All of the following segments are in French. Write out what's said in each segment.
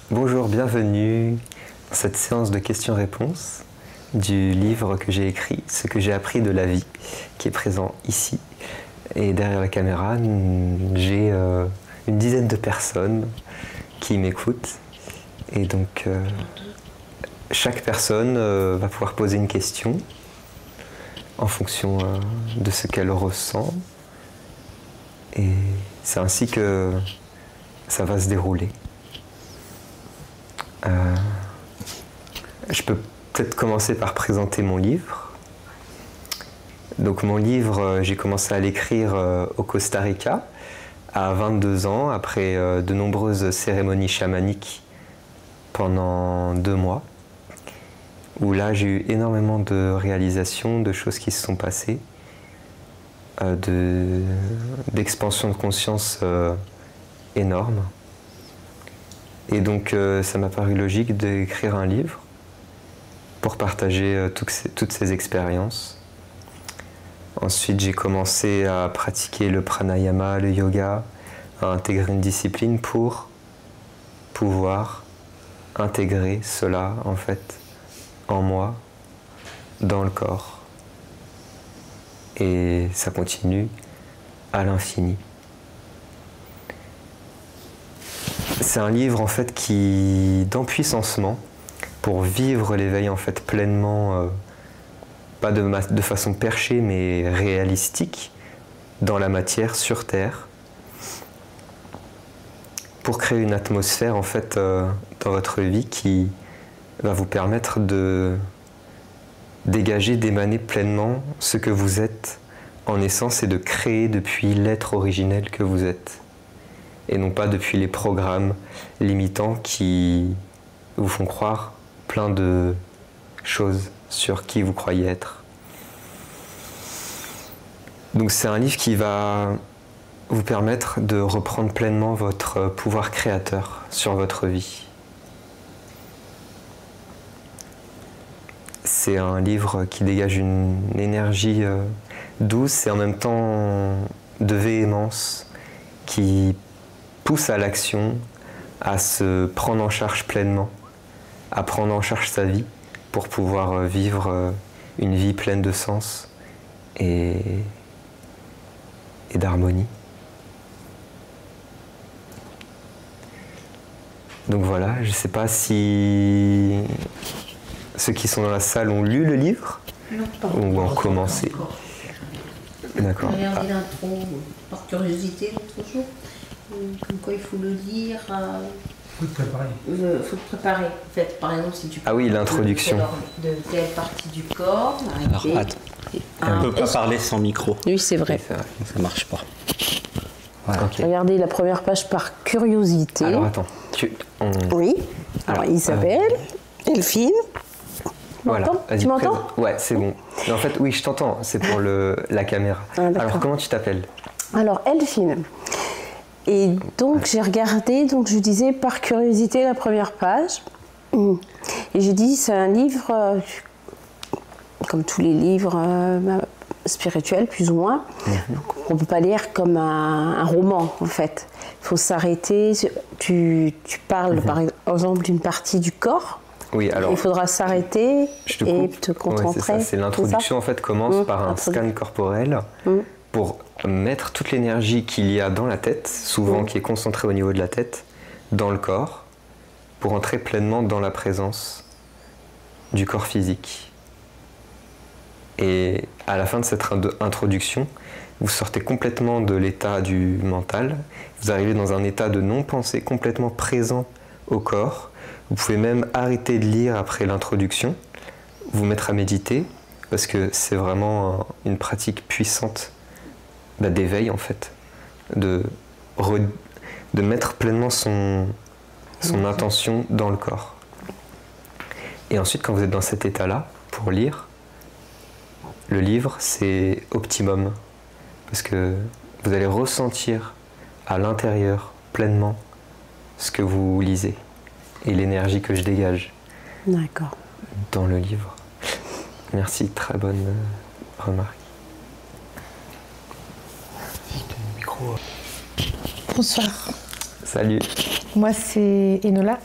Bonjour, bienvenue dans cette séance de questions-réponses du livre que j'ai écrit, Ce que j'ai appris de la vie, qui est présent ici. Et derrière la caméra, j'ai une dizaine de personnes qui m'écoutent. Et donc, chaque personne va pouvoir poser une question en fonction de ce qu'elle ressent. Et c'est ainsi que ça va se dérouler. Je peux peut-être commencer par présenter mon livre. Donc mon livre, j'ai commencé à l'écrire au Costa Rica à 22 ans, après de nombreuses cérémonies chamaniques pendant 2 mois, où là j'ai eu énormément de réalisations, de choses qui se sont passées, d'expansion de conscience énorme. Et donc ça m'a paru logique d'écrire un livre pour partager toutes ces expériences. Ensuite, j'ai commencé à pratiquer le pranayama, le yoga, à intégrer une discipline pour pouvoir intégrer cela, en fait, en moi, dans le corps. Et ça continue à l'infini. C'est un livre, en fait, d'empuissancement pour vivre l'éveil, en fait, pleinement, pas de façon perchée, mais réalistique, dans la matière, sur Terre, pour créer une atmosphère, en fait, dans votre vie qui va vous permettre de dégager, d'émaner pleinement ce que vous êtes en essence et de créer depuis l'être originel que vous êtes. Et non pas depuis les programmes limitants qui vous font croire plein de choses sur qui vous croyez être. Donc c'est un livre qui va vous permettre de reprendre pleinement votre pouvoir créateur sur votre vie. C'est un livre qui dégage une énergie douce et en même temps de véhémence qui pousse à l'action, à se prendre en charge pleinement, à prendre en charge sa vie pour pouvoir vivre une vie pleine de sens et d'harmonie. Donc voilà, je ne sais pas si ceux qui sont dans la salle ont lu le livre. Non, pas ou ont commencé. D'accord. J'ai regardé l'intro par curiosité l'autre jour, comme quoi il faut le lire. Faut te préparer. Faut te préparer. En fait, par exemple, si tu Ah oui, l'introduction. De telle partie du corps. Alors, attends. On ne peut pas parler sans micro. Oui, c'est vrai. Ça ne marche pas. Voilà. Okay. Regardez la première page par curiosité. Alors attends. Oui. Alors Isabelle, Delphine. Voilà. Tu m'entends? Ouais, c'est bon. Mais en fait, oui, je t'entends. C'est pour la caméra. Ah, alors, comment tu t'appelles? Alors, Delphine. Et donc, j'ai regardé, donc je disais par curiosité la première page. Et j'ai dit, c'est un livre, comme tous les livres spirituels, plus ou moins. Donc, on ne peut pas lire comme un roman, en fait. Il faut s'arrêter. Tu parles, par exemple, d'une partie du corps. Oui, alors, il faudra s'arrêter et te concentrer. Ouais, c'est l'introduction, en fait, commence par un scan corporel pour mettre toute l'énergie qu'il y a dans la tête, souvent qui est concentrée au niveau de la tête, dans le corps, pour entrer pleinement dans la présence du corps physique. Et à la fin de cette introduction, vous sortez complètement de l'état du mental, vous arrivez dans un état de non-pensée complètement présent au corps. Vous pouvez même arrêter de lire après l'introduction, vous mettre à méditer, parce que c'est vraiment une pratique puissante d'éveil, en fait, de mettre pleinement son intention dans le corps. Et ensuite, quand vous êtes dans cet état-là, pour lire, le livre, c'est optimum, parce que vous allez ressentir à l'intérieur pleinement ce que vous lisez et l'énergie que je dégage. D'accord. Dans le livre. Merci, très bonne remarque. Micro. Bonsoir. Salut. moi c'est Enola.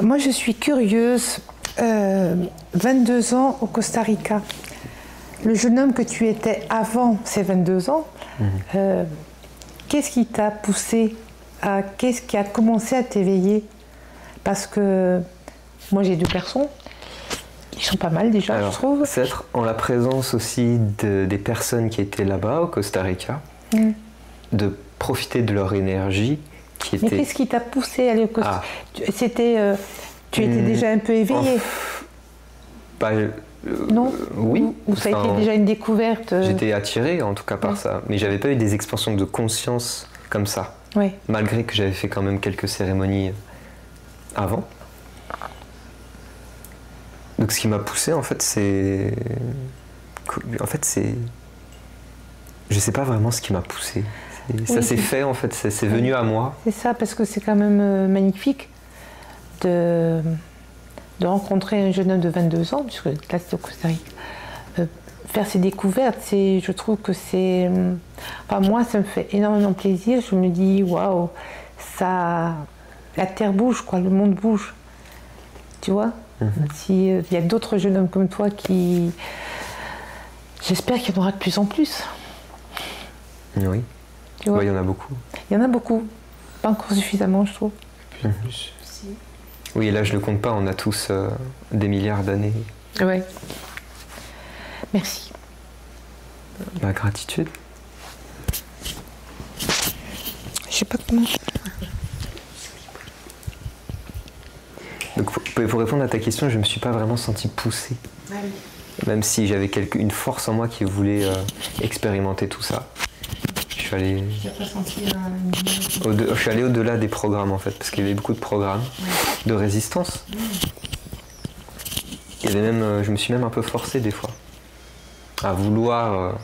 Moi je suis curieuse, 22 ans au Costa Rica. Le jeune homme que tu étais avant ces 22 ans, qu'est-ce qui t'a poussé qu'est-ce qui a commencé à t'éveiller? Parce que moi j'ai 2 garçons, ils sont pas mal déjà. Alors, je trouve. C'est être en la présence aussi des personnes qui étaient là-bas au Costa Rica, de profiter de leur énergie qui était... Mais qu'est-ce qui t'a poussé à aller au Costa Rica? C'était, tu étais déjà un peu éveillé? Non. Oui. Ou ça a été déjà une découverte? J'étais attiré en tout cas par ça, mais j'avais pas eu des expansions de conscience comme ça. Oui. Malgré que j'avais fait quand même quelques cérémonies avant. Donc ce qui m'a poussé en fait c'est... Je sais pas vraiment ce qui m'a poussé. Ça s'est fait en fait, c'est venu à moi. C'est ça, parce que c'est quand même magnifique de rencontrer un jeune homme de 22 ans, puisque là c'est au Costa Rica. Faire ces découvertes, je trouve que c'est... Enfin, moi, ça me fait énormément plaisir. Je me dis, waouh, ça... La terre bouge, quoi, le monde bouge. Tu vois? S'il y a d'autres jeunes hommes comme toi qui... J'espère qu'il y en aura de plus en plus. Oui. Tu vois? Il y en a beaucoup. Il y en a beaucoup. Pas encore suffisamment, je trouve. Oui, là, je ne le compte pas, on a tous des milliards d'années. Ouais. Merci. La gratitude. Je sais pas comment. Donc, pour répondre à ta question, je ne me suis pas vraiment senti poussé. Ah oui. Même si j'avais une force en moi qui voulait expérimenter tout ça. Je suis allé... Tu n'as pas senti Je suis allé au-delà des programmes en fait, parce qu'il y avait beaucoup de programmes de résistance. Il y avait même, je me suis même un peu forcé des fois à vouloir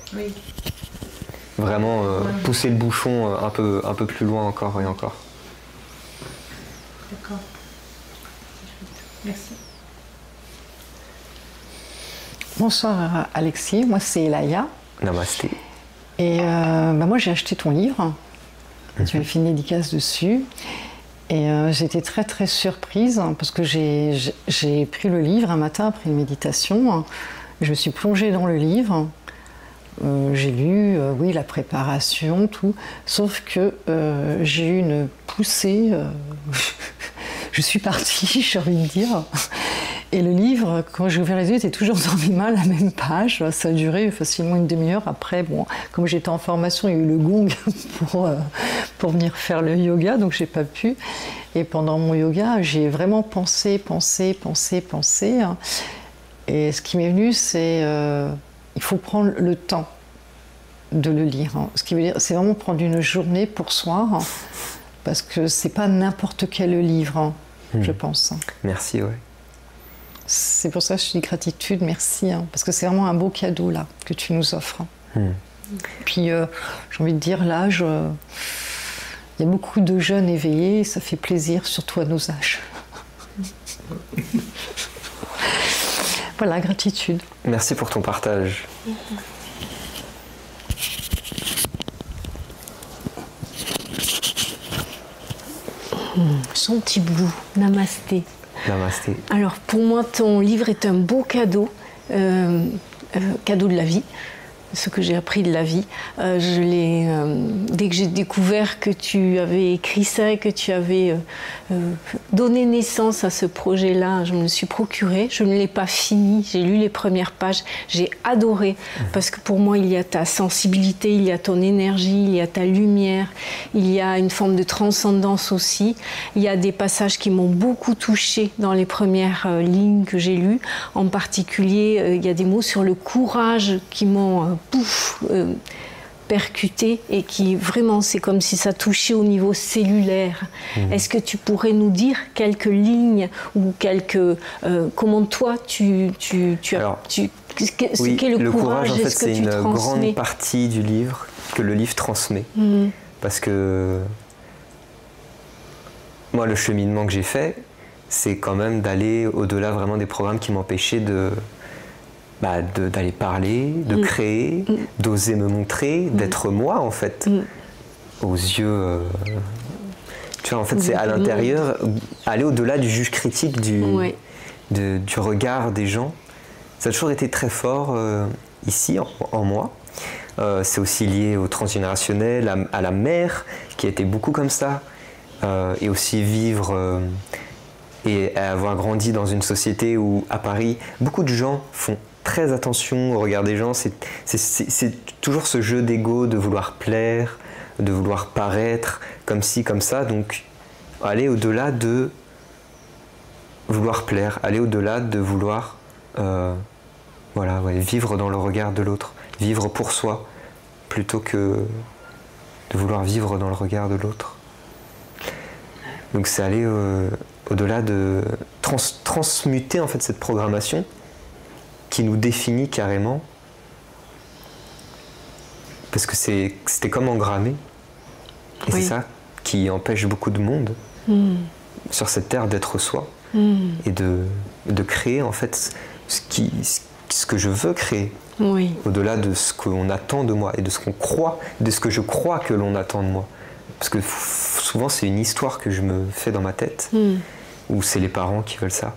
vraiment pousser le bouchon un peu plus loin encore et encore. D'accord. Merci. Bonsoir Alexis, moi c'est Elaya. Namasté. Et moi j'ai acheté ton livre, tu m'as fait une dédicace dessus. Et j'étais très très surprise parce que j'ai pris le livre un matin après une méditation. Je me suis plongée dans le livre. J'ai lu, oui, la préparation, tout. Sauf que j'ai eu une poussée. Je suis partie, j'ai envie de dire. Et le livre, quand j'ai ouvert les yeux, était toujours dans mes mains, la même page. Ça a duré facilement une demi-heure. Après, bon, comme j'étais en formation, il y a eu le gong pour venir faire le yoga, donc j'ai pas pu. Et pendant mon yoga, j'ai vraiment pensé. Et ce qui m'est venu, c'est il faut prendre le temps de le lire. Ce qui veut dire, c'est vraiment prendre une journée pour soi, parce que c'est pas n'importe quel livre, je pense. Merci, ouais. C'est pour ça que je dis gratitude, merci, parce que c'est vraiment un beau cadeau là que tu nous offres. Puis j'ai envie de dire l'âge, il y a beaucoup de jeunes éveillés, et ça fait plaisir, surtout à nos âges. Voilà, gratitude. Merci pour ton partage. Shanti Blue, namasté. Namasté. Alors pour moi, ton livre est un beau cadeau, cadeau de la vie, ce que j'ai appris de la vie. Dès que j'ai découvert que tu avais écrit ça et que tu avais donné naissance à ce projet-là, je me le suis procuré. Je ne l'ai pas fini, j'ai lu les premières pages, j'ai adoré, parce que pour moi, il y a ta sensibilité, il y a ton énergie, il y a ta lumière, il y a une forme de transcendance aussi. Il y a des passages qui m'ont beaucoup touchée dans les premières lignes que j'ai lues. En particulier, il y a des mots sur le courage qui m'ont percuté et qui vraiment, c'est comme si ça touchait au niveau cellulaire. Est-ce que tu pourrais nous dire quelques lignes ou quelques... comment toi, tu Alors, qu'est oui, qu'est le courage, en fait, est-ce que c'est tu une transmets? grande partie du livre que le livre transmet. Parce que moi, le cheminement que j'ai fait, c'est quand même d'aller au-delà vraiment des programmes qui m'empêchaient d'aller parler, de créer, d'oser me montrer, d'être moi en fait, aux yeux Tu vois, en fait, c'est à l'intérieur, aller au-delà du juge critique, du regard des gens. Ça a toujours été très fort ici, en moi. C'est aussi lié au transgénérationnel, à la mère, qui a été beaucoup comme ça. Et aussi vivre et avoir grandi dans une société où, à Paris, beaucoup de gens font très attention au regard des gens. C'est toujours ce jeu d'ego de vouloir plaire, de vouloir paraître comme ci, comme ça. Donc, aller au-delà de vouloir plaire, aller au-delà de vouloir vivre dans le regard de l'autre, vivre pour soi, plutôt que de vouloir vivre dans le regard de l'autre. Donc c'est aller au-delà de transmuter en fait cette programmation qui nous définit carrément, parce que c'était comme engrammé, et c'est ça qui empêche beaucoup de monde sur cette terre d'être soi et de créer en fait ce que je veux créer, au-delà de ce qu'on attend de moi et de ce qu'on croit, de ce que je crois que l'on attend de moi. Parce que souvent c'est une histoire que je me fais dans ma tête, ou c'est les parents qui veulent ça.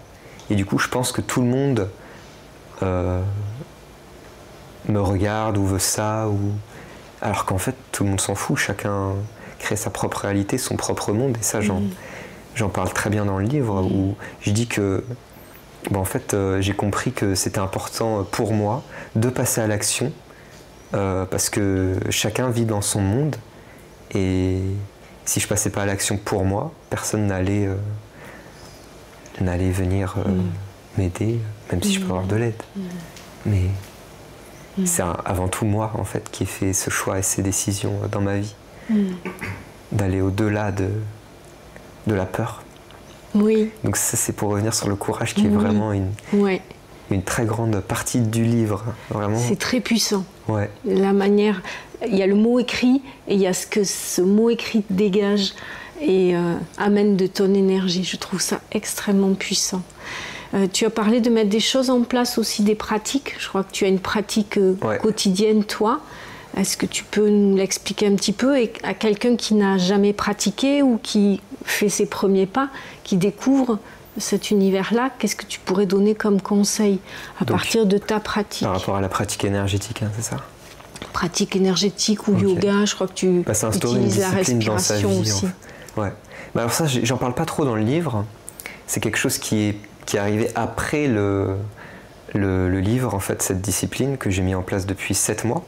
Et du coup je pense que tout le monde me regarde ou veut ça, alors qu'en fait tout le monde s'en fout, chacun crée sa propre réalité, son propre monde, et ça j'en parle très bien dans le livre, où je dis que en fait j'ai compris que c'était important pour moi de passer à l'action, parce que chacun vit dans son monde. Et si je passais pas à l'action pour moi, personne n'allait venir m'aider, même si je peux avoir de l'aide. Mais c'est avant tout moi, en fait, qui ai fait ce choix et ces décisions dans ma vie. D'aller au-delà de la peur. Oui. Donc ça, c'est pour revenir sur le courage, qui est vraiment une très grande partie du livre. Vraiment. C'est très puissant. Ouais. La manière... Il y a le mot écrit et il y a ce que ce mot écrit dégage et amène de ton énergie. Je trouve ça extrêmement puissant. Tu as parlé de mettre des choses en place aussi, des pratiques. Je crois que tu as une pratique quotidienne, toi. Est-ce que tu peux nous l'expliquer un petit peu, et à quelqu'un qui n'a jamais pratiqué ou qui fait ses premiers pas, qui découvre cet univers-là, qu'est-ce que tu pourrais donner comme conseil à partir de ta pratique? Par rapport à la pratique énergétique, c'est ça? Pratique énergétique ou yoga, je crois que tu utilises la respiration aussi. Ouais. Alors ça, j'en parle pas trop dans le livre. C'est quelque chose qui est arrivé après le livre, en fait, cette discipline que j'ai mis en place depuis 7 mois.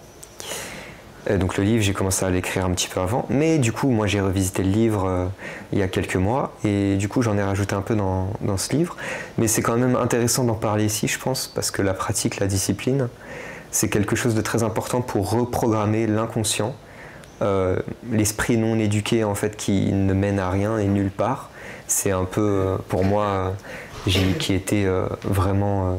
Donc le livre, j'ai commencé à l'écrire un petit peu avant, mais du coup, moi j'ai revisité le livre il y a quelques mois, et du coup j'en ai rajouté un peu dans ce livre. Mais c'est quand même intéressant d'en parler ici, je pense, parce que la pratique, la discipline, c'est quelque chose de très important pour reprogrammer l'inconscient, l'esprit non éduqué en fait, qui ne mène à rien et nulle part. C'est un peu, pour moi, qui était vraiment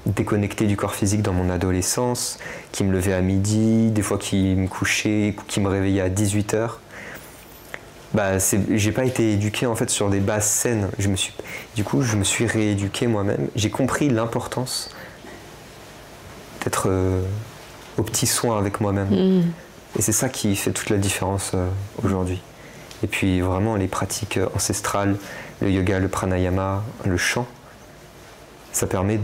déconnecté du corps physique dans mon adolescence, qui me levait à midi, des fois qui me couchait, qui me réveillait à 18h. J'ai pas été éduqué en fait sur des bases saines. Du coup, je me suis rééduqué moi-même. J'ai compris l'importance d'être au petit soin avec moi-même. Et c'est ça qui fait toute la différence aujourd'hui. Et puis vraiment les pratiques ancestrales, le yoga, le pranayama, le chant, ça permet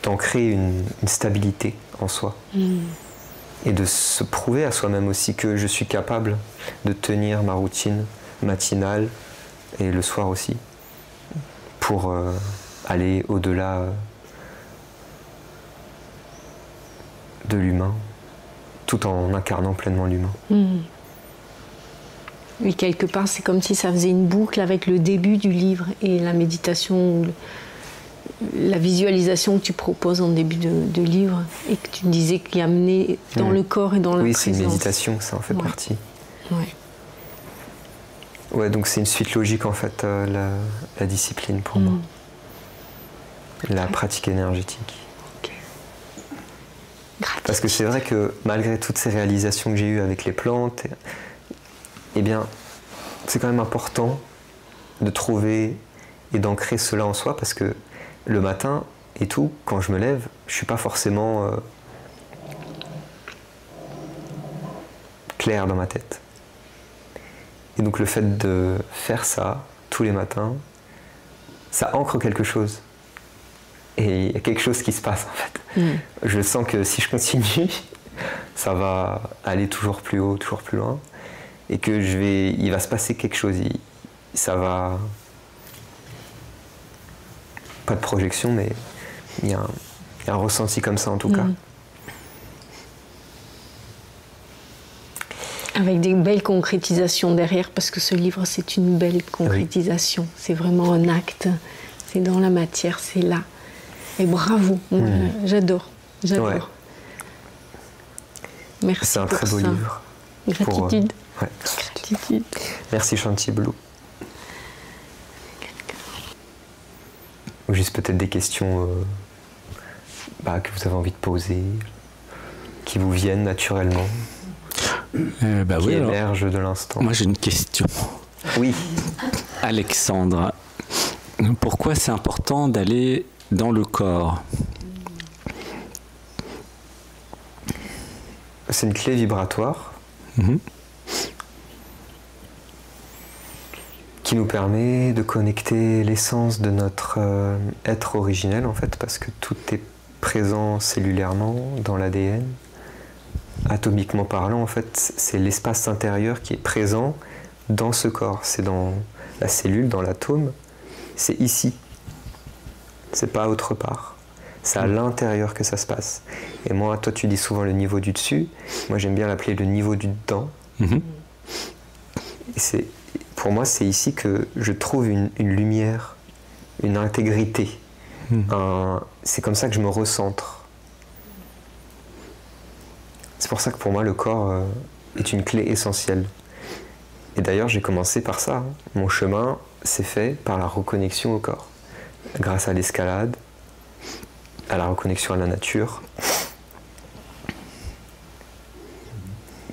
d'ancrer une stabilité en soi. Et de se prouver à soi-même aussi que je suis capable de tenir ma routine matinale et le soir aussi, pour aller au-delà de l'humain, tout en incarnant pleinement l'humain. Oui, quelque part, c'est comme si ça faisait une boucle avec le début du livre et la méditation, la visualisation que tu proposes en début de livre, et que tu me disais qu'il y a amené dans le corps et dans la présence. Oui, c'est une méditation, ça en fait partie. Ouais, donc c'est une suite logique en fait, la discipline pour moi. La pratique énergétique. Parce que c'est vrai que malgré toutes ces réalisations que j'ai eues avec les plantes, eh bien, c'est quand même important de trouver et d'ancrer cela en soi, parce que le matin et tout, quand je me lève, je suis pas forcément clair dans ma tête. Et donc le fait de faire ça tous les matins, ça ancre quelque chose. Et il y a quelque chose qui se passe en fait. Je sens que si je continue, ça va aller toujours plus haut, toujours plus loin. Et que il va se passer quelque chose. Ça va... Pas de projection, mais il y a un ressenti comme ça en tout cas. Avec des belles concrétisations derrière, parce que ce livre, c'est une belle concrétisation. Oui. C'est vraiment un acte. C'est dans la matière, c'est là. Et bravo. J'adore. J'adore. Ouais. Merci. C'est un très beau livre. Gratitude. Ouais. Gratitude. Merci Chanty Blue. Ou juste peut-être des questions que vous avez envie de poser, qui vous viennent naturellement, qui émergent de l'instant. Moi j'ai une question. Oui. Alexandre, pourquoi c'est important d'aller dans le corps? C'est une clé vibratoire qui nous permet de connecter l'essence de notre être originel en fait, parce que tout est présent cellulairement dans l'ADN. Atomiquement parlant, en fait, c'est l'espace intérieur qui est présent dans ce corps. C'est dans la cellule, dans l'atome. C'est ici. C'est pas autre part. C'est à l'intérieur que ça se passe. Et moi, toi, tu dis souvent le niveau du dessus. Moi, j'aime bien l'appeler le niveau du dedans. Et pour moi, c'est ici que je trouve une lumière, une intégrité. C'est comme ça que je me recentre. C'est pour ça que pour moi, le corps est une clé essentielle. Et d'ailleurs, j'ai commencé par ça. Mon chemin s'est fait par la reconnexion au corps. Grâce à l'escalade, à la reconnexion à la nature.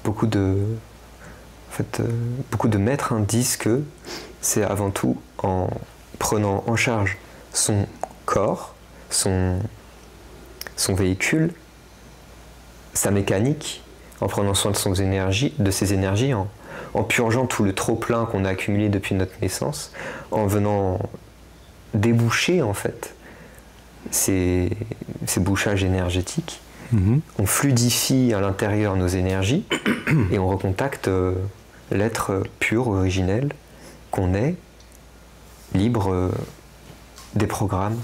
Beaucoup de maîtres disent que c'est avant tout en prenant en charge son corps, son véhicule, sa mécanique, en prenant soin de ses énergies, en purgeant tout le trop-plein qu'on a accumulé depuis notre naissance, en venant déboucher en fait ces bouchages énergétiques. On fluidifie à l'intérieur nos énergies et on recontacte l'être pur, originel qu'on est, libre des programmes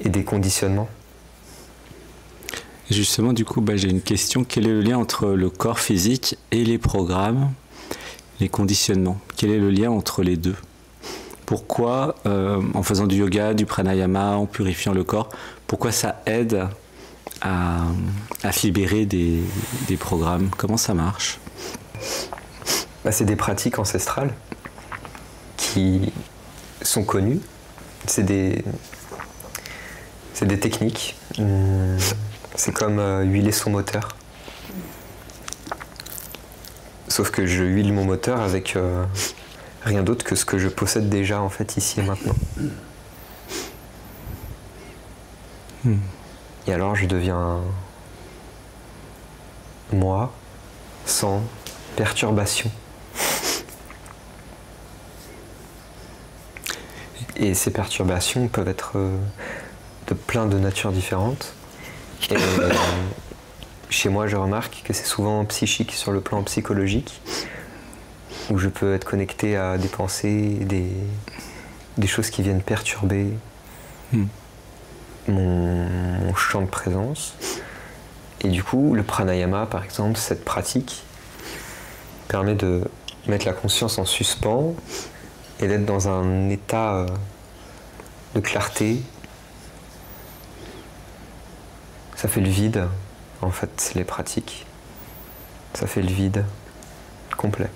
et des conditionnements. Justement, du coup, j'ai une question. Quel est le lien entre le corps physique et les programmes, les conditionnements? Quel est le lien entre les deux? Pourquoi, en faisant du yoga, du pranayama, en purifiant le corps, pourquoi ça aide à se libérer des programmes? Comment ça marche? C'est des pratiques ancestrales qui sont connues. C'est des techniques. C'est comme huiler son moteur. Sauf que je huile mon moteur avec rien d'autre que ce que je possède déjà en fait ici et maintenant. Et alors je deviens moi sans perturbation. Et ces perturbations peuvent être de plein de natures différentes. Et chez moi, je remarque que c'est souvent psychique, sur le plan psychologique, où je peux être connecté à des pensées, des choses qui viennent perturber mon champ de présence. Et du coup, le pranayama, par exemple, cette pratique, permet de mettre la conscience en suspens et d'être dans un état de clarté. Ça fait le vide, en fait, les pratiques. Ça fait le vide complet.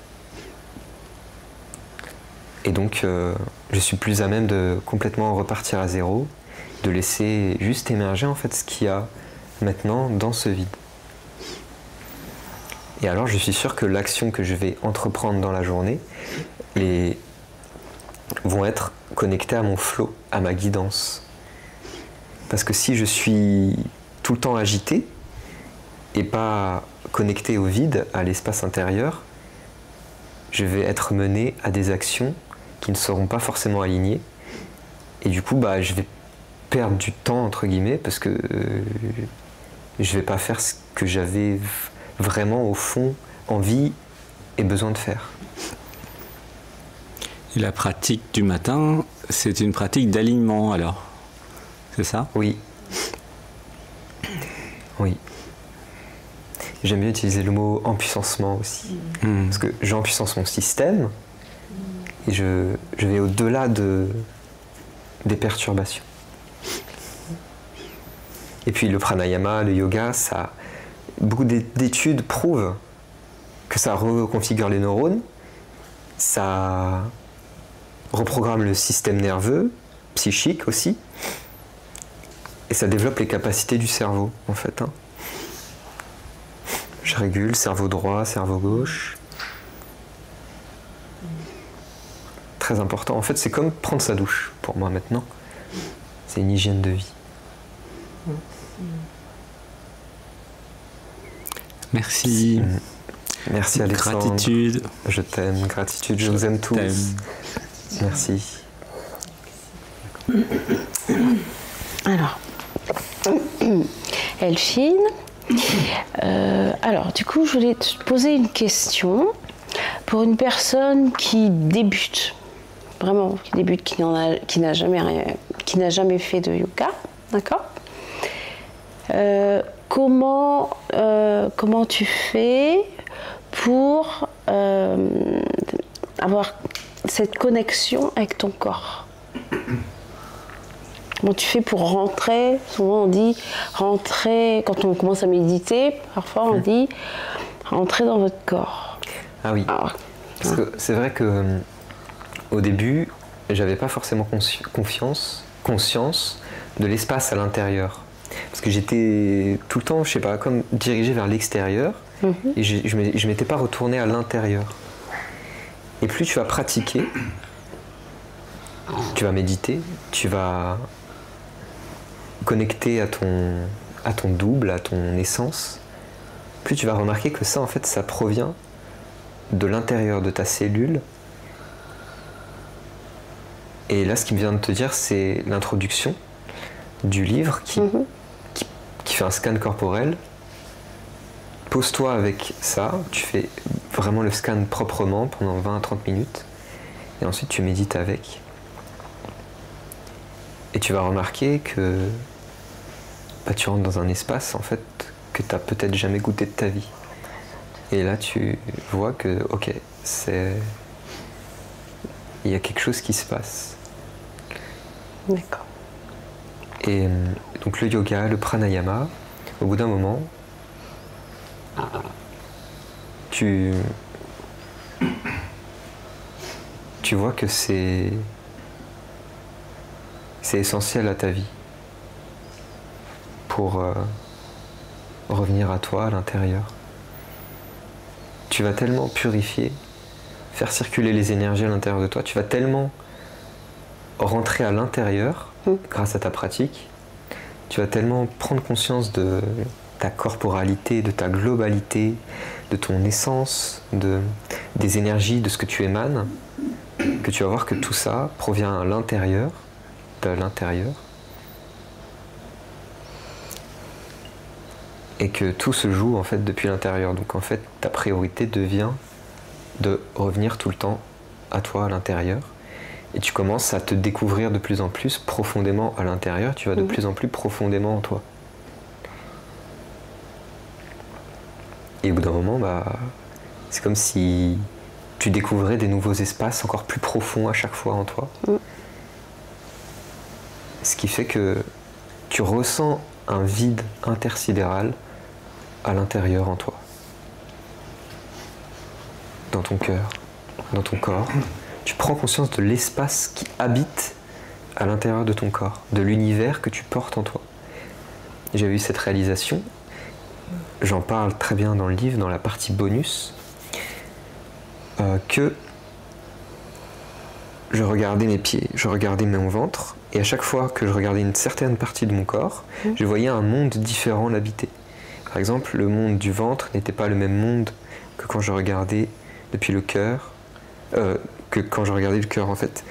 Et donc, je suis plus à même de complètement repartir à zéro, de laisser juste émerger, en fait, ce qu'il y a maintenant dans ce vide. Et alors, je suis sûr que l'action que je vais entreprendre dans la journée vont être connectées à mon flow, à ma guidance. Parce que si je suis tout le temps agité et pas connecté au vide, à l'espace intérieur, je vais être mené à des actions qui ne seront pas forcément alignées. Et du coup, bah, je vais perdre du temps, entre guillemets, parce que je ne vais pas faire ce que j'avais vraiment, au fond, envie et besoin de faire. Et la pratique du matin, c'est une pratique d'alignement, alors? C'est ça? Oui. Oui. J'aime bien utiliser le mot empuissancement aussi. Parce que j'empuissance mon système et je vais au-delà des perturbations. Et puis le pranayama, le yoga, beaucoup d'études prouvent que ça reconfigure les neurones, ça reprogramme le système nerveux, psychique aussi, et ça développe les capacités du cerveau en fait. Hein. Je régule cerveau droit, cerveau gauche. Très important. En fait, c'est comme prendre sa douche pour moi maintenant. C'est une hygiène de vie. Merci. Merci Alexandre. Gratitude. Je t'aime. Gratitude. Je vous aime tous. Merci. Alors, Elphine, alors du coup, je voulais te poser une question pour une personne qui débute, vraiment, qui débute, qui n'a jamais fait de yoga, d'accord? Comment tu fais pour avoir cette connexion avec ton corps? Comment tu fais pour rentrer? Souvent on dit rentrer, quand on commence à méditer, parfois on dit rentrer dans votre corps. Ah oui, parce que c'est vrai que au début, j'avais pas forcément conscience de l'espace à l'intérieur. Parce que j'étais tout le temps, je sais pas, comme dirigé vers l'extérieur, et je m'étais pas retourné à l'intérieur. Et plus tu vas pratiquer, tu vas méditer, tu vas connecter à ton double, à ton essence, plus tu vas remarquer que ça, en fait, ça provient de l'intérieur de ta cellule. Et là, ce qui me vient de te dire, c'est l'introduction du livre qui fait un scan corporel. Pose-toi avec ça, tu fais vraiment le scan proprement pendant 20 à 30 minutes, et ensuite tu médites avec. Et tu vas remarquer que tu rentres dans un espace en fait que tu n'as peut-être jamais goûté de ta vie. Et là tu vois que ok, il y a quelque chose qui se passe. D'accord. Et donc le yoga, le pranayama, au bout d'un moment, tu vois que c'est essentiel à ta vie pour revenir à toi, à l'intérieur. Tu vas tellement purifier, faire circuler les énergies à l'intérieur de toi, tu vas tellement rentrer à l'intérieur grâce à ta pratique, tu vas tellement prendre conscience de ta corporalité, de ta globalité, de ton essence, des énergies, de ce que tu émanes, que tu vas voir que tout ça provient à l'intérieur, de l'intérieur, et que tout se joue en fait depuis l'intérieur. Donc en fait, ta priorité devient de revenir tout le temps à toi, à l'intérieur, et tu commences à te découvrir de plus en plus profondément à l'intérieur, tu vas de plus en plus profondément en toi. Et au bout d'un moment, c'est comme si tu découvrais des nouveaux espaces encore plus profonds à chaque fois en toi. Ce qui fait que tu ressens un vide intersidéral à l'intérieur en toi. Dans ton cœur, dans ton corps. Tu prends conscience de l'espace qui habite à l'intérieur de ton corps, de l'univers que tu portes en toi. J'ai eu cette réalisation, j'en parle très bien dans le livre, dans la partie bonus, que je regardais mes pieds, je regardais mon ventre, et à chaque fois que je regardais une certaine partie de mon corps, je voyais un monde différent l'habiter. Par exemple, le monde du ventre n'était pas le même monde que quand je regardais depuis le cœur, que quand je regardais le cœur en fait.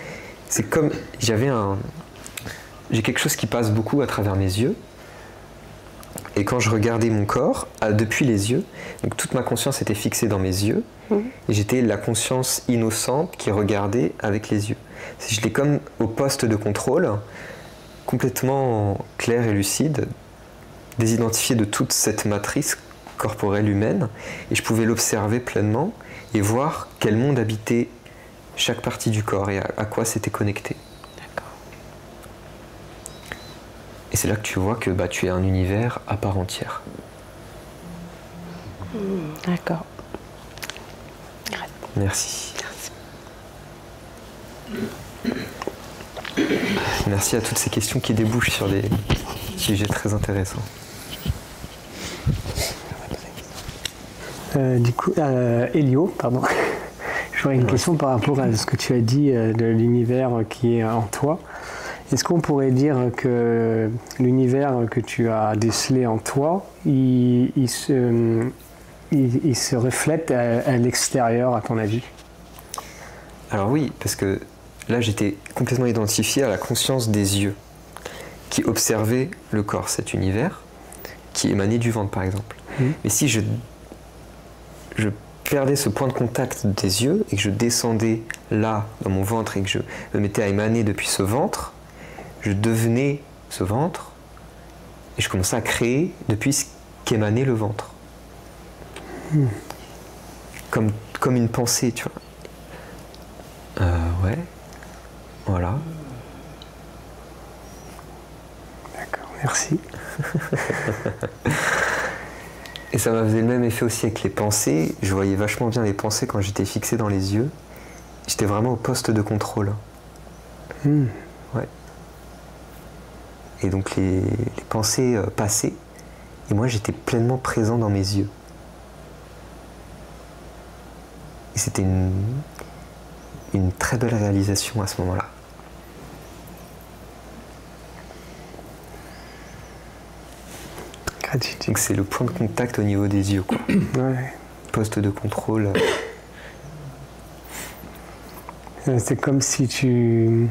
C'est comme j'ai quelque chose qui passe beaucoup à travers mes yeux. Et quand je regardais mon corps, depuis les yeux, donc toute ma conscience était fixée dans mes yeux, et j'étais la conscience innocente qui regardait avec les yeux. J'étais comme au poste de contrôle, complètement clair et lucide, désidentifié de toute cette matrice corporelle humaine, et je pouvais l'observer pleinement et voir quel monde habitait chaque partie du corps et à quoi c'était connecté. Et c'est là que tu vois que tu es un univers à part entière. D'accord. Merci. Merci à toutes ces questions qui débouchent sur des sujets très intéressants. Du coup, Elio, pardon. J'aurais une question par rapport à ce que tu as dit de l'univers qui est en toi. Est-ce qu'on pourrait dire que l'univers que tu as décelé en toi, il se reflète à l'extérieur, à ton avis? Alors oui, parce que là j'étais complètement identifié à la conscience des yeux, qui observait le corps, cet univers, qui émanait du ventre par exemple. Mais si je perdais ce point de contact des yeux et que je descendais là, dans mon ventre, et que je me mettais à émaner depuis ce ventre, je devenais ce ventre et je commençais à créer depuis ce qu'émanait le ventre. Comme une pensée, tu vois. Ouais. Voilà. D'accord, merci. Et ça m'a fait le même effet aussi avec les pensées. Je voyais vachement bien les pensées quand j'étais fixé dans les yeux. J'étais vraiment au poste de contrôle. Ouais. Et donc les pensées passaient, et moi j'étais pleinement présent dans mes yeux. Et c'était une très belle réalisation à ce moment-là. Gratitude. Donc c'est le point de contact au niveau des yeux, quoi. Ouais. Poste de contrôle. C'est comme si tu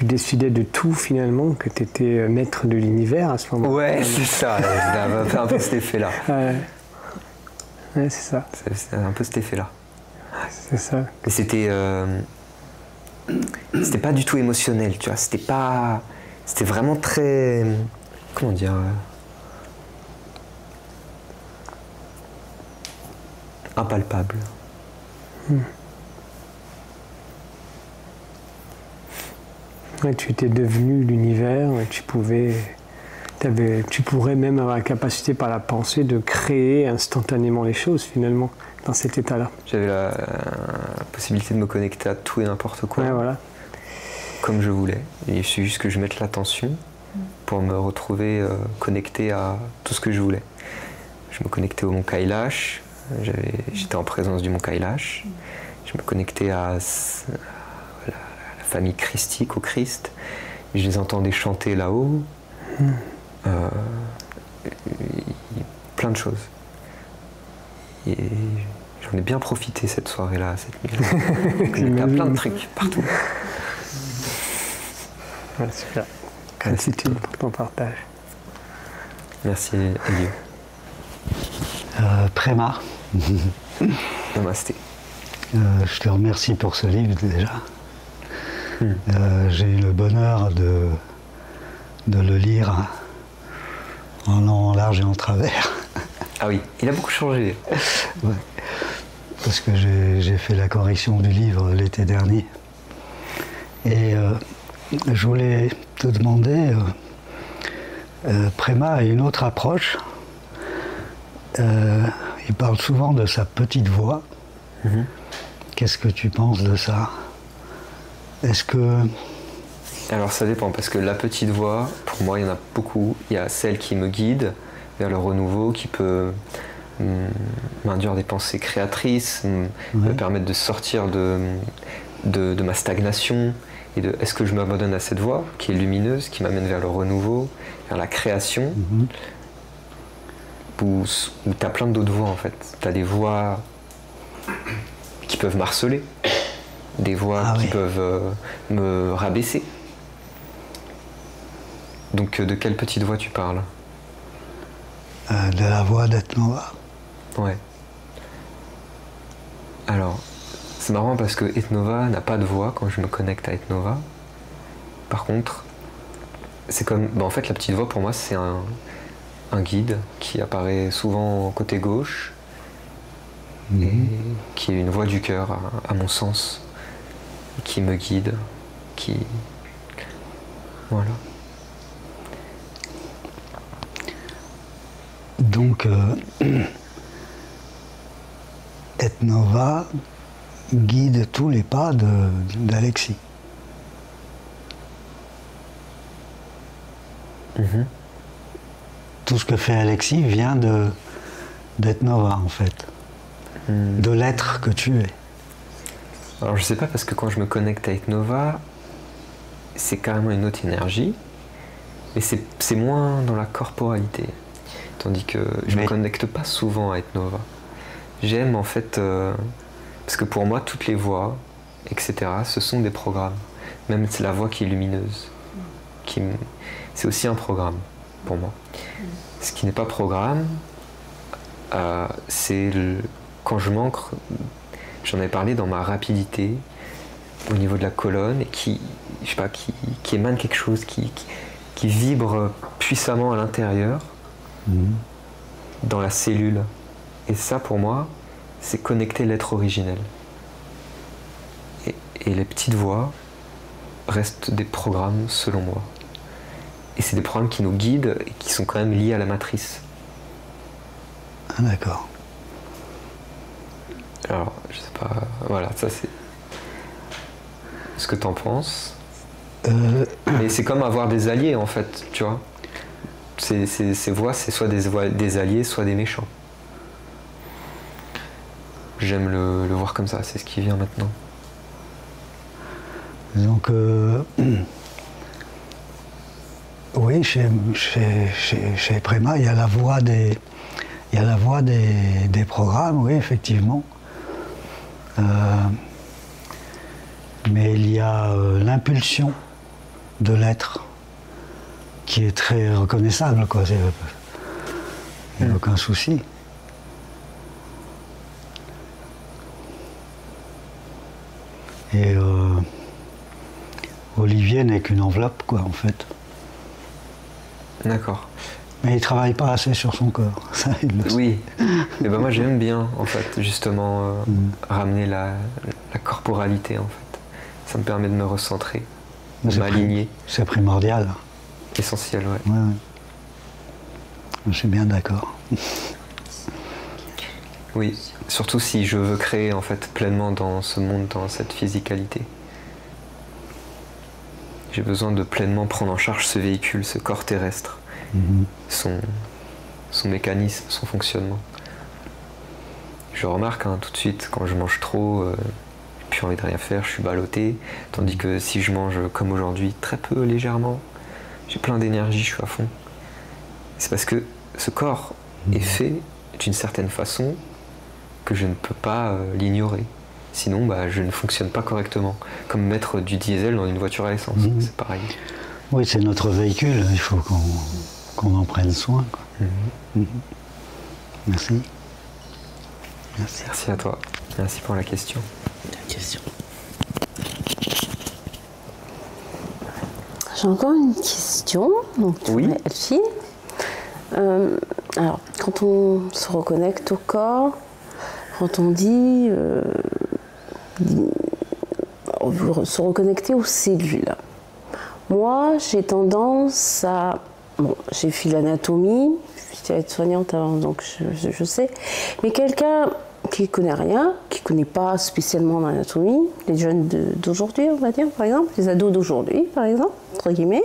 décidais de tout finalement, que tu étais maître de l'univers à ce moment-là. Ouais, c'est ça, ça m'a fait un peu cet effet-là. Ouais, c'est ça. C'est un peu cet effet-là. C'est ça. Et c'était pas du tout émotionnel, tu vois, c'était vraiment très, comment dire, impalpable. Ouais, tu étais devenu l'univers, tu pourrais même avoir la capacité par la pensée de créer instantanément les choses finalement dans cet état-là. J'avais la possibilité de me connecter à tout et n'importe quoi, ouais, voilà. Comme je voulais. Et il suffit juste que je mette l'attention pour me retrouver connecté à tout ce que je voulais. Je me connectais au mont Kailash, j'étais en présence du mont Kailash, je me connectais à la famille christique, au Christ, je les entendais chanter là-haut, plein de choses. Et j'en ai bien profité cette soirée-là, cette nuit-là. Il y a plein de trucs partout. Ouais, super. Gratitude pour ton partage. Merci, Elio. Préma. Namasté. Je te remercie pour ce livre déjà. J'ai eu le bonheur de le lire en long, en large et en travers. Ah oui, il a beaucoup changé. Ouais. Parce que j'ai fait la correction du livre l'été dernier. Et je voulais te demander, Préma a une autre approche. Il parle souvent de sa petite voix. Qu'est-ce que tu penses de ça? Est-ce que... Alors ça dépend, parce que la petite voix, pour moi, il y en a beaucoup. Il y a celle qui me guide vers le renouveau, qui peut m'induire des pensées créatrices, me permettre de sortir de ma stagnation, et de est-ce que je m'abandonne à cette voie qui est lumineuse, qui m'amène vers le renouveau, vers la création, où tu as plein d'autres voix en fait. Tu as des voix qui peuvent m'harceler, des voix qui peuvent me rabaisser. Donc de quelle petite voix tu parles? De la voix d'Ethnova. Ouais. Alors, c'est marrant parce que Ethnova n'a pas de voix quand je me connecte à Ethnova. Par contre, c'est comme... en fait, la petite voix, pour moi, c'est un guide qui apparaît souvent côté gauche et qui est une voix du cœur, à mon sens, qui me guide, qui... Voilà. Donc, Ethnova guide tous les pas d'Alexis. Tout ce que fait Alexis vient d'Ethnova, en fait. De l'être que tu es. Alors je sais pas, parce que quand je me connecte à Ethnova, c'est carrément une autre énergie, mais c'est moins dans la corporalité. Tandis que je ne me connecte pas souvent à Ethnova. J'aime en fait, parce que pour moi, toutes les voix, etc., ce sont des programmes. Même c'est la voix qui est lumineuse. C'est aussi un programme pour moi. Ce qui n'est pas programme, c'est quand je manque, j'en avais parlé dans ma rapidité, au niveau de la colonne, et qui émane quelque chose, qui vibre puissamment à l'intérieur, dans la cellule. Et ça, pour moi, c'est connecter l'être originel. Et les petites voix restent des programmes, selon moi. Et c'est des programmes qui nous guident et qui sont quand même liés à la matrice. Ah, d'accord. Alors, je sais pas... Voilà, ça c'est... ce que t'en penses. Mais c'est comme avoir des alliés, en fait, tu vois. Ces voix, c'est soit des alliés, soit des méchants. J'aime le voir comme ça, c'est ce qui vient maintenant. Donc, oui, chez Préma, il y a la voix des programmes, oui, effectivement. Mais il y a l'impulsion de l'être qui est très reconnaissable, quoi. Il n'y a aucun souci. Et Olivier n'est qu'une enveloppe, quoi, en fait. D'accord. Mais il ne travaille pas assez sur son corps. Ça, il le sait. Oui. Et ben moi, j'aime bien, en fait, justement, ramener la corporalité, en fait. Ça me permet de me recentrer, de m'aligner. C'est primordial. Essentiel, ouais. Ouais. Je suis bien d'accord. Oui, surtout si je veux créer, en fait, pleinement dans ce monde, dans cette physicalité. J'ai besoin de pleinement prendre en charge ce véhicule, ce corps terrestre, son mécanisme, son fonctionnement. Je remarque tout de suite, quand je mange trop, j'ai plus envie de rien faire, je suis ballotté, tandis que si je mange comme aujourd'hui, très peu, légèrement, j'ai plein d'énergie, je suis à fond. C'est parce que ce corps est fait d'une certaine façon que je ne peux pas l'ignorer. Sinon, je ne fonctionne pas correctement. Comme mettre du diesel dans une voiture à essence, c'est pareil. Oui, c'est notre véhicule, il faut qu'on en prenne soin, quoi. Merci. Merci à toi. Merci pour la question. J'ai encore une question. Donc, oui. Elfie. Alors, quand on se reconnecte au corps, quand on dit se reconnecter aux cellules, moi j'ai tendance à... Bon, j'ai fait l'anatomie, j'étais aide-soignante avant, donc je sais, mais quelqu'un qui ne connaît rien, qui ne connaît pas spécialement l'anatomie, les jeunes d'aujourd'hui, on va dire, par exemple, les ados d'aujourd'hui, par exemple, entre guillemets,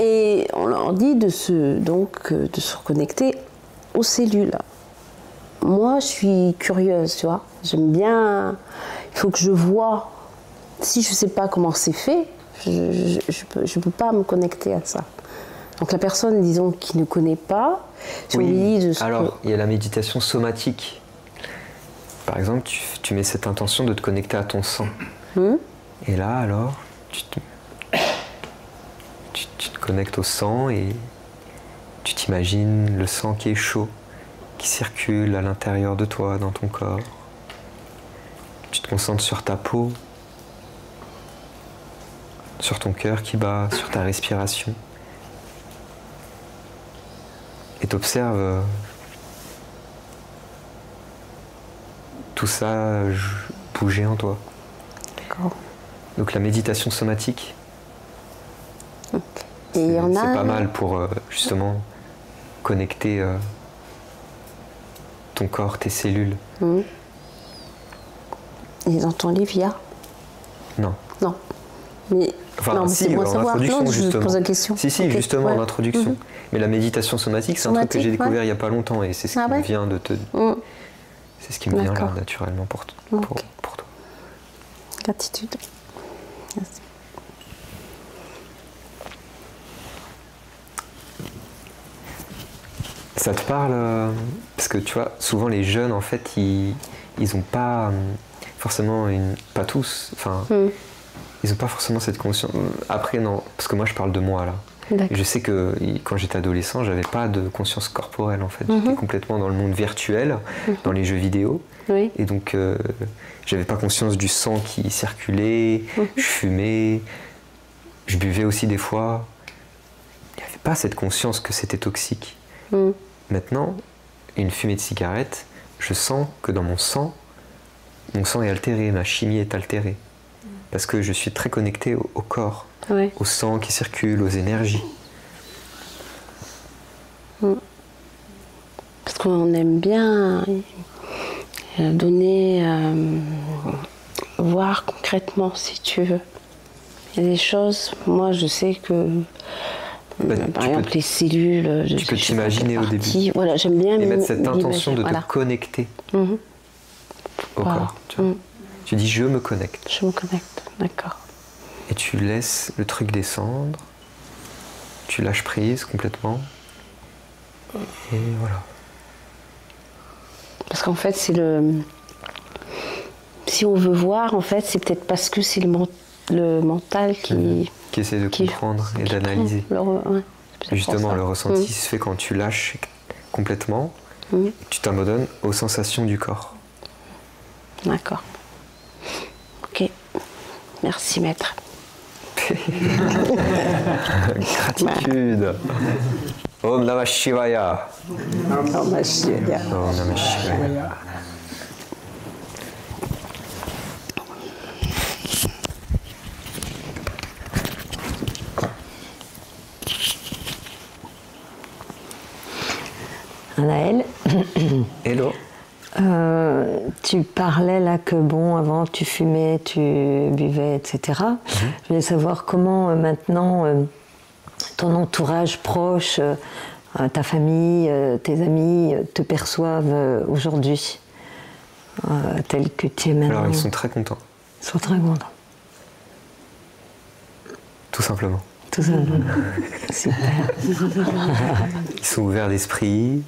et on leur dit de se reconnecter aux cellules. Moi, je suis curieuse, tu vois. J'aime bien... Il faut que je vois. Si je ne sais pas comment c'est fait, je peux pas me connecter à ça. Donc la personne, disons, qui ne connaît pas, si on lui dit de se... Alors, il y a la méditation somatique. Par exemple, tu mets cette intention de te connecter à ton sang. Et là, alors, tu te connectes au sang et tu t'imagines le sang qui est chaud, qui circule à l'intérieur de toi, dans ton corps. Tu te concentres sur ta peau, sur ton cœur qui bat, sur ta respiration. Et t'observes tout ça bouger en toi. D'accord. Donc la méditation somatique, Et il y en a... c'est pas mal pour justement connecter ton corps, tes cellules. Et dans ton livre, il y a? Non. Non. Mais Enfin, non, si, c'est bon à en savoir. introduction, Non, je justement. pose la question. Si, Ok, justement, ouais. en introduction. Mais la méditation somatique, c'est un truc que j'ai Somatique, découvert ouais. il n'y a pas longtemps et c'est ce qui me vient de te... C'est ce qui me vient là, D'accord. naturellement, pour Ok. toi. Gratitude. Merci. Ça te parle parce que tu vois, souvent les jeunes, en fait, ils n'ont pas forcément pas tous, enfin, ils n'ont pas forcément cette conscience. Après, non, parce que moi, je parle de moi, là. Et je sais que quand j'étais adolescent, j'avais pas de conscience corporelle, en fait. J'étais complètement dans le monde virtuel, dans les jeux vidéo. Oui. Et donc, j'avais pas conscience du sang qui circulait, je fumais, je buvais aussi des fois. Il n'y avait pas cette conscience que c'était toxique. Maintenant, une fumée de cigarette, je sens que dans mon sang est altéré, ma chimie est altérée. Parce que je suis très connecté au corps, au sang qui circule, aux énergies. Parce qu'on aime bien donner, voir concrètement, si tu veux. Il y a des choses, moi je sais que, par exemple, les cellules... Tu peux t'imaginer au début. Voilà, j'aime bien et mettre cette intention de voilà. te connecter au corps. Tu vois. Tu dis, je me connecte. Je me connecte, d'accord. Et tu laisses le truc descendre, tu lâches prise complètement, et voilà. Parce qu'en fait, c'est le... Si on veut voir, en fait, c'est peut-être parce que c'est le mental qui essaie de comprendre et d'analyser. Justement, le ressenti se fait quand tu lâches complètement, et que tu t'abandonnes aux sensations du corps. D'accord. Ok. Merci, maître. Gratitude. Om Namah Shivaya. Om Namah Shivaya. Om Namah Shivaya. Anaël. Hello. Tu parlais là que bon, avant tu fumais, tu buvais, etc. Je voulais savoir comment maintenant ton entourage proche, ta famille, tes amis te perçoivent aujourd'hui, tel que tu es maintenant. Alors ils sont très contents. Ils sont très contents. Tout simplement. Tout simplement. Super. Ils sont ouverts d'esprit.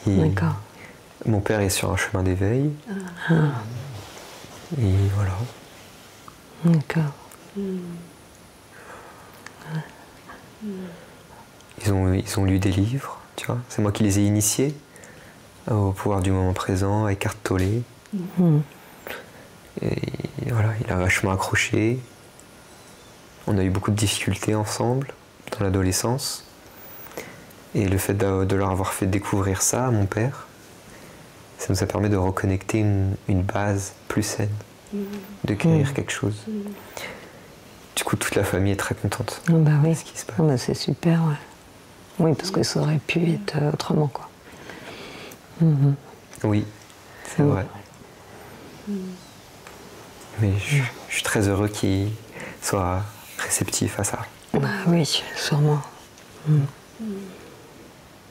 D'accord. Mon père est sur un chemin d'éveil. Et voilà. D'accord. Ils ont lu des livres, tu vois. C'est moi qui les ai initiés au pouvoir du moment présent, à Eckhart Tolle. Et voilà, il a vachement accroché. On a eu beaucoup de difficultés ensemble dans l'adolescence. Et le fait de leur avoir fait découvrir ça à mon père, ça nous a permis de reconnecter une base plus saine, de guérir quelque chose. Du coup, toute la famille est très contente. Bah oui. De ce qui se passe. Bah c'est super, ouais. Oui, parce que ça aurait pu être autrement, quoi. Oui, c'est vrai. Mais je suis très heureux qu'ils soient réceptifs à ça. Bah oui, sûrement.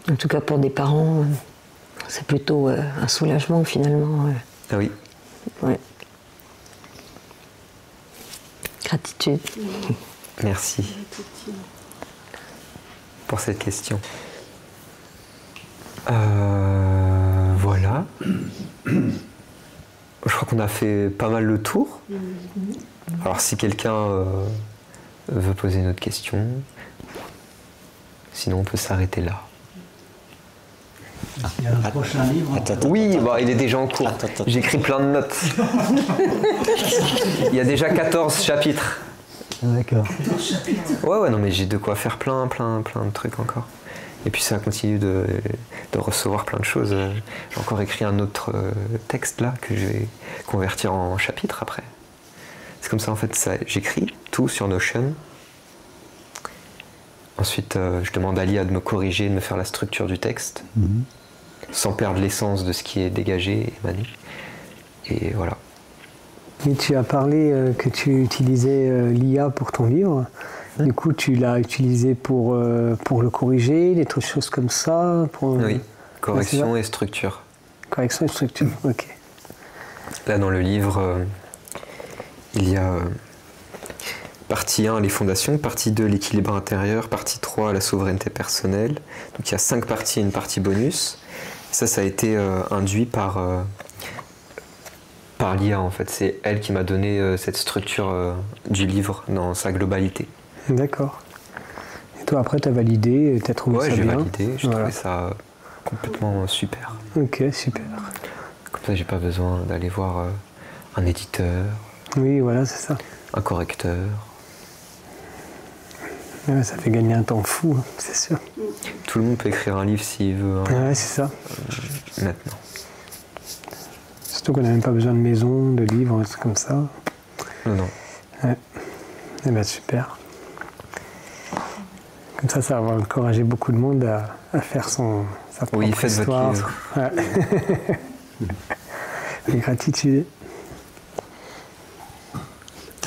En tout cas, pour des parents, c'est plutôt un soulagement, finalement. Ah oui. Ouais. Gratitude. Merci pour cette question. Voilà. Je crois qu'on a fait pas mal le tour. Alors si quelqu'un veut poser une autre question, sinon on peut s'arrêter là. Il y a un prochain livre. Oui, bah, il est déjà en cours. J'écris plein de notes. Il y a déjà 14 chapitres. D'accord. Ouais, non, mais j'ai de quoi faire plein de trucs encore. Et puis ça continue de recevoir plein de choses. J'ai encore écrit un autre texte là que je vais convertir en chapitre après. C'est comme ça en fait, j'écris tout sur Notion. Ensuite, je demande à l'IA de me corriger, de me faire la structure du texte, sans perdre l'essence de ce qui est dégagé et émané. Et voilà. Et tu as parlé que tu utilisais l'IA pour ton livre. Du coup, tu l'as utilisé pour le corriger, des choses comme ça Oui, correction et structure. Correction et structure, ok. Là, dans le livre, il y a partie 1, les fondations, partie 2, l'équilibre intérieur, partie 3, la souveraineté personnelle. Donc il y a 5 parties et une partie bonus. Ça a été induit par l'IA en fait. C'est elle qui m'a donné cette structure du livre dans sa globalité. D'accord. Et toi après tu as validé, tu as trouvé ça bien? Ouais, j'ai validé, j'ai trouvé ça complètement super. Ok, super. Comme ça j'ai pas besoin d'aller voir un éditeur. Oui, voilà, c'est ça. Un correcteur. Ouais, ça fait gagner un temps fou, c'est sûr. Tout le monde peut écrire un livre s'il veut. Hein, ouais, c'est ça. Maintenant. Surtout qu'on n'a même pas besoin de maison, de livres, un truc comme ça. Non. Ouais. Eh bien, super. Comme ça va encourager beaucoup de monde à faire sa propre histoire. Ouais. Et gratitude.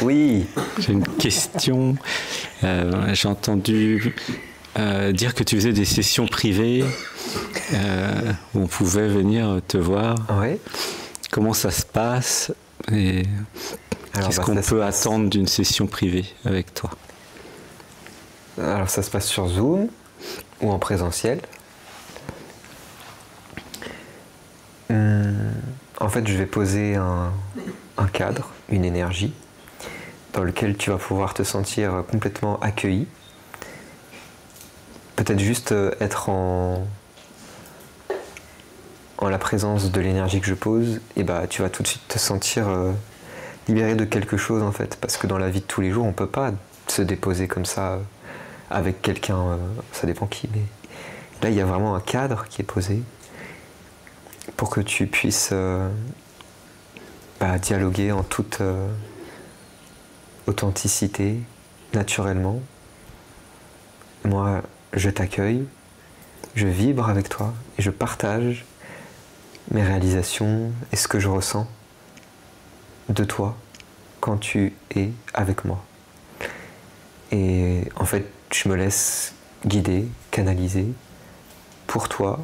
Oui. J'ai une question. J'ai entendu dire que tu faisais des sessions privées où on pouvait venir te voir. Ouais. Comment ça se passe et qu'est-ce qu'on peut attendre d'une session privée avec toi? Alors ça se passe sur Zoom ou en présentiel. En fait, je vais poser un cadre, une énergie, dans lequel tu vas pouvoir te sentir complètement accueilli. Peut-être juste être en la présence de l'énergie que je pose, et bah tu vas tout de suite te sentir libéré de quelque chose en fait, parce que dans la vie de tous les jours, on peut pas se déposer comme ça avec quelqu'un, ça dépend qui, mais là il y a vraiment un cadre qui est posé pour que tu puisses dialoguer en toute authenticité, naturellement. Moi, je t'accueille, je vibre avec toi et je partage mes réalisations et ce que je ressens de toi quand tu es avec moi. Et en fait, je me laisse guider, canaliser pour toi,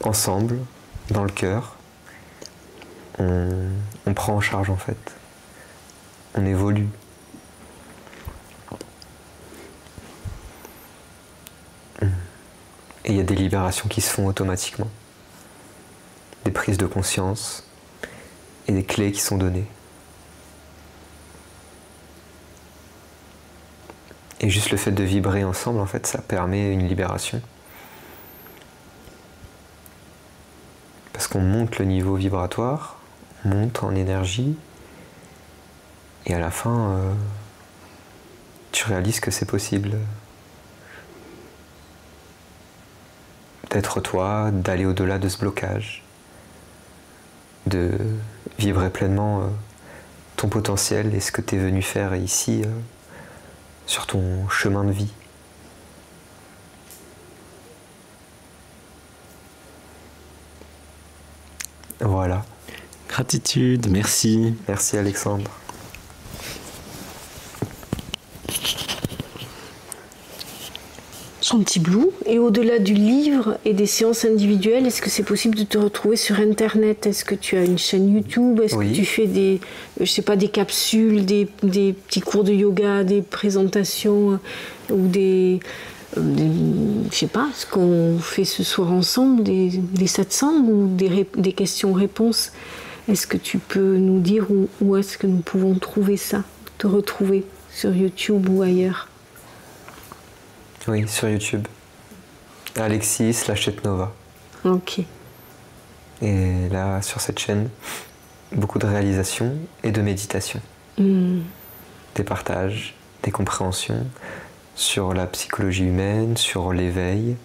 ensemble, dans le cœur. On prend en charge en fait. On évolue. Et il y a des libérations qui se font automatiquement. Des prises de conscience et des clés qui sont données. Et juste le fait de vibrer ensemble, en fait, ça permet une libération. Parce qu'on monte le niveau vibratoire, on monte en énergie, et à la fin, tu réalises que c'est possible d'être toi, d'aller au-delà de ce blocage, de vibrer pleinement ton potentiel et ce que tu es venu faire ici sur ton chemin de vie. Voilà. Gratitude, merci. Merci Alexandre. Son petit blue. Et au-delà du livre et des séances individuelles, est-ce que c'est possible de te retrouver sur Internet? Est-ce que tu as une chaîne YouTube? Est-ce que tu fais des capsules, des petits cours de yoga, des présentations ou des je sais pas, ce qu'on fait ce soir ensemble, des satsangs ou des questions-réponses. Est-ce que tu peux nous dire où est-ce que nous pouvons trouver ça, te retrouver sur YouTube ou ailleurs? Oui, sur YouTube. Alexis/Etnova. Ok. Et là, sur cette chaîne, beaucoup de réalisations et de méditation. Des partages, des compréhensions sur la psychologie humaine, sur l'éveil,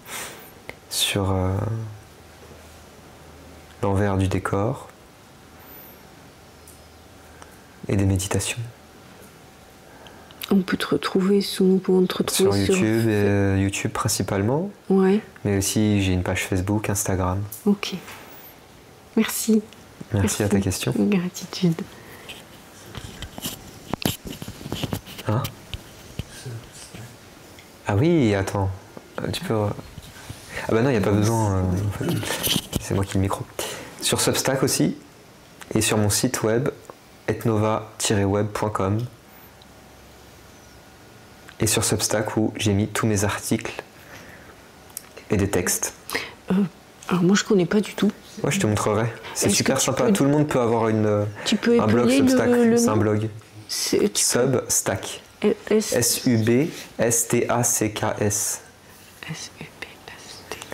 sur l'envers du décor et des méditations. On peut te retrouver, nous pouvons te retrouver sur YouTube, YouTube principalement. Ouais. Mais aussi j'ai une page Facebook, Instagram. Ok. Merci. Merci à ta question. Gratitude. Hein? Ah oui, attends. Tu peux... Ah bah non, il n'y a pas besoin. En fait. C'est moi qui ai le micro. Sur Substack aussi. Et sur mon site web, etnova-web.com. Et sur Substack où j'ai mis tous mes articles et des textes. Alors moi je connais pas du tout. Ouais, je te montrerai. C'est super sympa. Tout le monde peut avoir un blog Substack. C'est un blog. Substack. S-U-B-S-T-A-C-K-S.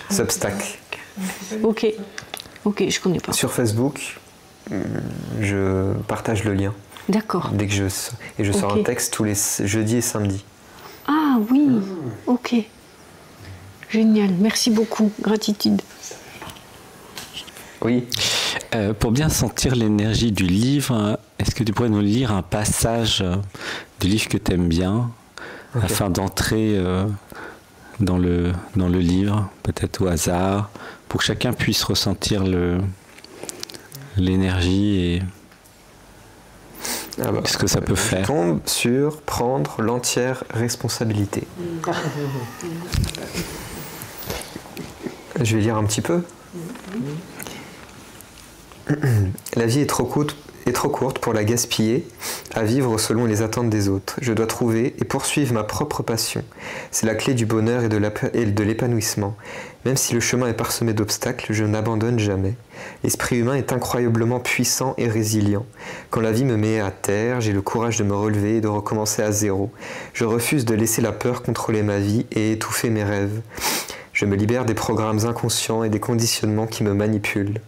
Substack. Ok, je connais pas. Sur Facebook, je partage le lien. D'accord. Dès que je sors un texte tous les jeudis et samedis. Ah oui, ok. Génial, merci beaucoup, gratitude. Oui. Pour bien sentir l'énergie du livre, est-ce que tu pourrais nous lire un passage du livre que tu aimes bien, afin d'entrer dans le livre, peut-être au hasard, pour que chacun puisse ressentir l'énergie et ce que ça peut faire. Je tombe sur prendre l'entière responsabilité. Je vais lire un petit peu. La vie est trop courte pour la gaspiller, à vivre selon les attentes des autres. Je dois trouver et poursuivre ma propre passion. C'est la clé du bonheur et de l'épanouissement. Même si le chemin est parsemé d'obstacles, je n'abandonne jamais. L'esprit humain est incroyablement puissant et résilient. Quand la vie me met à terre, j'ai le courage de me relever et de recommencer à zéro. Je refuse de laisser la peur contrôler ma vie et étouffer mes rêves. Je me libère des programmes inconscients et des conditionnements qui me manipulent.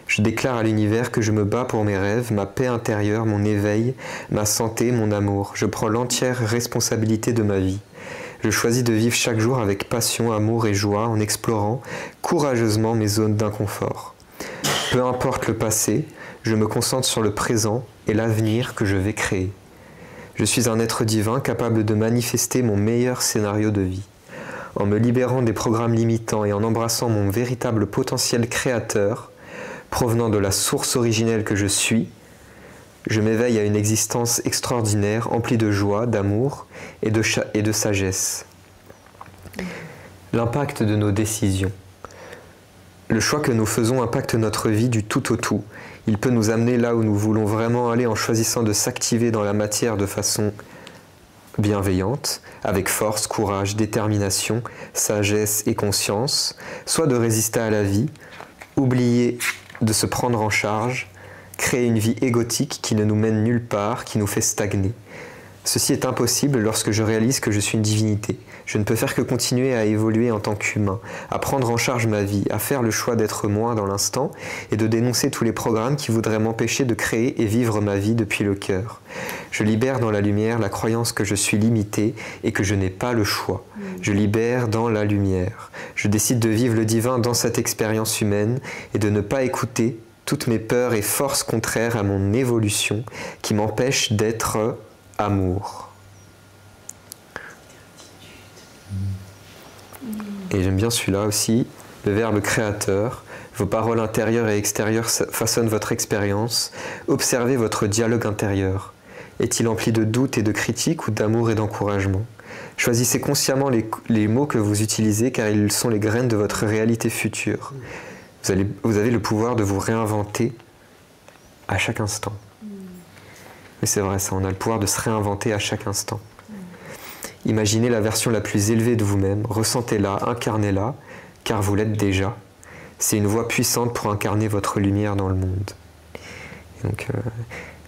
Je déclare à l'univers que je me bats pour mes rêves, ma paix intérieure, mon éveil, ma santé, mon amour. Je prends l'entière responsabilité de ma vie. Je choisis de vivre chaque jour avec passion, amour et joie en explorant courageusement mes zones d'inconfort. Peu importe le passé, je me concentre sur le présent et l'avenir que je vais créer. Je suis un être divin capable de manifester mon meilleur scénario de vie. En me libérant des programmes limitants et en embrassant mon véritable potentiel créateur, provenant de la source originelle que je suis, je m'éveille à une existence extraordinaire, emplie de joie, d'amour et de sagesse. L'impact de nos décisions. Le choix que nous faisons impacte notre vie du tout au tout. Il peut nous amener là où nous voulons vraiment aller en choisissant de s'activer dans la matière de façon bienveillante, avec force, courage, détermination, sagesse et conscience, soit de résister à la vie, oublier de se prendre en charge, créer une vie égotique qui ne nous mène nulle part, qui nous fait stagner. Ceci est impossible lorsque je réalise que je suis une divinité. Je ne peux faire que continuer à évoluer en tant qu'humain, à prendre en charge ma vie, à faire le choix d'être moi dans l'instant et de dénoncer tous les programmes qui voudraient m'empêcher de créer et vivre ma vie depuis le cœur. Je libère dans la lumière la croyance que je suis limité et que je n'ai pas le choix. Je libère dans la lumière. Je décide de vivre le divin dans cette expérience humaine et de ne pas écouter toutes mes peurs et forces contraires à mon évolution qui m'empêchent d'être amour. Et j'aime bien celui-là aussi, le verbe créateur. Vos paroles intérieures et extérieures façonnent votre expérience. Observez votre dialogue intérieur. Est-il empli de doutes et de critiques ou d'amour et d'encouragement? Choisissez consciemment les mots que vous utilisez car ils sont les graines de votre réalité future. Vous avez le pouvoir de vous réinventer à chaque instant. Mais c'est vrai ça, on a le pouvoir de se réinventer à chaque instant. Imaginez la version la plus élevée de vous-même, ressentez-la, incarnez-la, car vous l'êtes déjà. C'est une voix puissante pour incarner votre lumière dans le monde. Et donc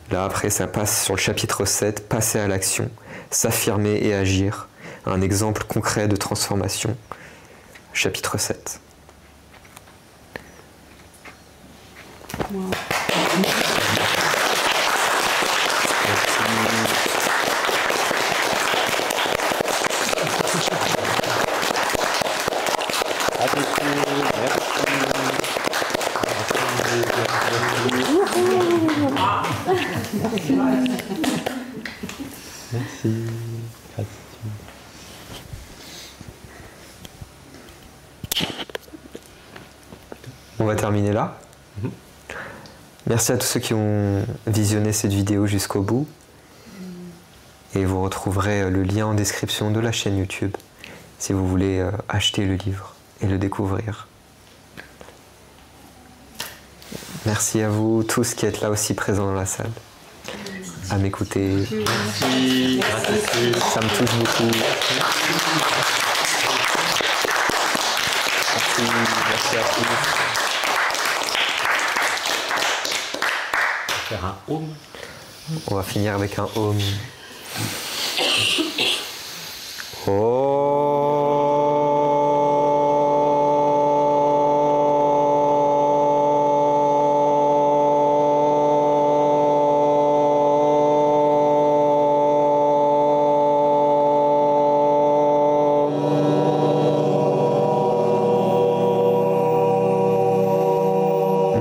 là, après, ça passe sur le chapitre 7, passer à l'action, s'affirmer et agir. Un exemple concret de transformation. Chapitre 7. Wow. Merci. On va terminer là. Merci à tous ceux qui ont visionné cette vidéo jusqu'au bout. Et vous retrouverez le lien en description de la chaîne YouTube si vous voulez acheter le livre et le découvrir. Merci à vous tous qui êtes là aussi présents dans la salle, à m'écouter. Merci. Ça me touche beaucoup. Merci à tous. Faire un home. On va finir avec un home.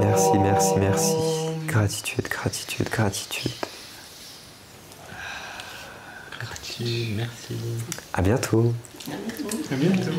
Merci, merci, merci. Gratitude, gratitude, gratitude. Gratitude, merci. À bientôt. À bientôt. À bientôt.